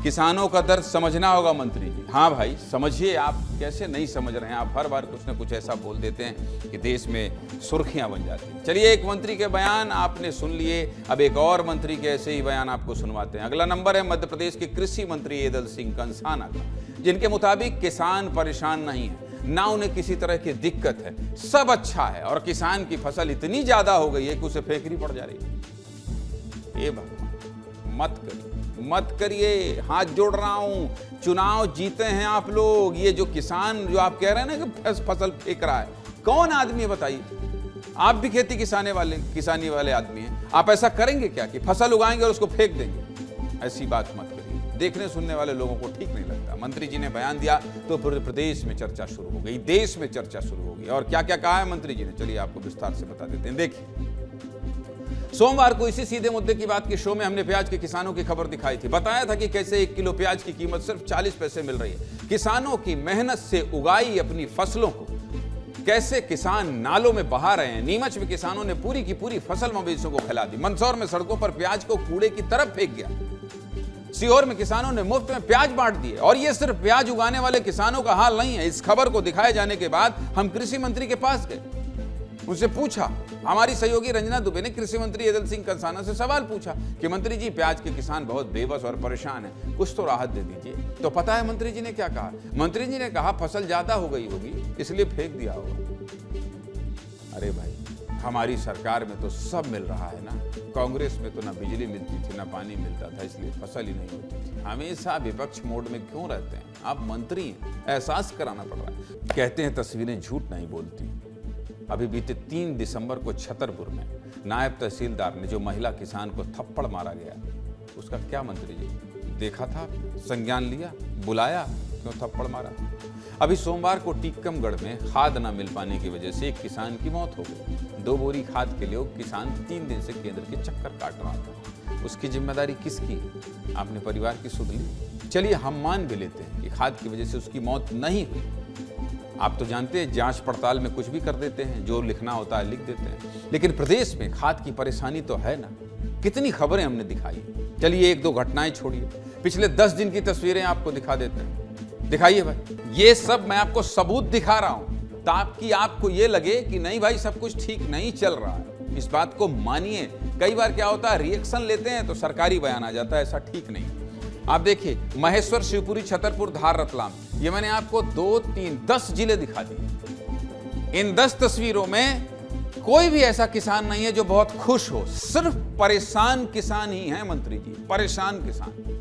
किसानों का दर्द समझना होगा मंत्री जी। हाँ भाई समझिए, आप कैसे नहीं समझ रहे हैं? आप हर बार कुछ न कुछ ऐसा बोल देते हैं कि देश में सुर्खियां बन जाती हैं। चलिए, एक मंत्री के बयान आपने सुन लिए, अब एक और मंत्री के ऐसे ही बयान आपको सुनवाते हैं। अगला नंबर है मध्य प्रदेश के कृषि मंत्री एदल सिंह कंसाना का, जिनके मुताबिक किसान परेशान नहीं है, ना उन्हें किसी तरह की दिक्कत है, सब अच्छा है और किसान की फसल इतनी ज्यादा हो गई है कि उसे फेंकनी पड़ जा रही है। ये बात मत करिए, हाथ जोड़ रहा हूं। चुनाव जीते हैं आप लोग। ये जो किसान जो आप कह रहे हैं ना कि फसल फेंक रहा है, कौन आदमी है बताइए? आप भी खेती किसानी वाले आदमी हैं। आप ऐसा करेंगे क्या कि फसल उगाएंगे और उसको फेंक देंगे? ऐसी बात मत करिए, देखने सुनने वाले लोगों को ठीक नहीं लगता। मंत्री जी ने बयान दिया तो पूरे प्रदेश में चर्चा शुरू हो गई, देश में चर्चा शुरू हो गई। और क्या क्या कहा है मंत्री जी ने, चलिए आपको विस्तार से बता देते हैं। देखिए, सोमवार को इसी सीधे मुद्दे की बात के शो में हमने प्याज के किसानों की खबर दिखाई थी। बताया था कि कैसे 1 किलो प्याज की कीमत सिर्फ 40 पैसे मिल रही है। किसानों की मेहनत से उगाई अपनी फसलों को कैसे किसान नालों में बहा रहे हैं। नीमच में किसानों ने पूरी की पूरी फसल मवेशियों को खिला दी। मंदसौर में सड़कों पर प्याज को कूड़े की तरफ फेंक गया। सीहोर में किसानों ने मुफ्त में प्याज बांट दिए। और ये सिर्फ प्याज उगाने वाले किसानों का हाल नहीं है। इस खबर को दिखाए जाने के बाद हम कृषि मंत्री के पास गए, उनसे पूछा। हमारी सहयोगी रंजना दुबे ने कृषि मंत्री एदल सिंह कंसाना से सवाल पूछा कि मंत्री जी, प्याज के किसान बहुत बेबस और परेशान हैं, कुछ तो राहत दे दीजिए। तो पता है मंत्री जी ने क्या कहा? मंत्री जी ने कहा फसल ज्यादा हो गई होगी इसलिए फेंक दिया होगा। अरे भाई, हमारी सरकार में तो सब मिल रहा है ना। कांग्रेस में तो ना बिजली मिलती थी, ना पानी मिलता था, इसलिए फसल ही नहीं होती थी। हमेशा विपक्ष मोड में क्यों रहते हैं? आप मंत्री हैं, एहसास कराना पड़ रहा है। कहते हैं तस्वीरें झूठ नहीं बोलती। अभी बीते 3 दिसंबर को छतरपुर में नायब तहसीलदार ने जो महिला किसान को थप्पड़ मारा गया, उसका क्या मंत्री जी देखा था? संज्ञान लिया? बुलाया? क्यों थप्पड़ मारा? अभी सोमवार को टीकमगढ़ में खाद न मिल पाने की वजह से एक किसान की मौत हो गई। 2 बोरी खाद के लिए किसान 3 दिन से केंद्र के चक्कर काट रहा था। उसकी जिम्मेदारी किसकी है? आपने परिवार की सुध ली? चलिए हम मान भी लेते हैं कि खाद की वजह से उसकी मौत नहीं हुई। आप तो जानते हैं जांच पड़ताल में कुछ भी कर देते हैं, जो लिखना होता है लिख देते हैं। लेकिन प्रदेश में खाद की परेशानी तो है ना। कितनी खबरें हमने दिखाई। चलिए 1-2 घटनाएं छोड़िए, पिछले 10 दिन की तस्वीरें आपको दिखा देते हैं। दिखाइए भाई, ये सब मैं आपको सबूत दिखा रहा हूं ताकि आपको ये लगे कि नहीं भाई सब कुछ ठीक नहीं चल रहा है। इस बात को मानिए। कई बार क्या होता है, रिएक्शन लेते हैं तो सरकारी बयान आ जाता है, ऐसा ठीक नहीं। आप देखिए, महेश्वर, शिवपुरी, छतरपुर, धार, रतलाम, ये मैंने आपको 2, 3, 10 जिले दिखा दिए। इन 10 तस्वीरों में कोई भी ऐसा किसान नहीं है जो बहुत खुश हो। सिर्फ परेशान किसान ही हैं मंत्री जी, परेशान किसान।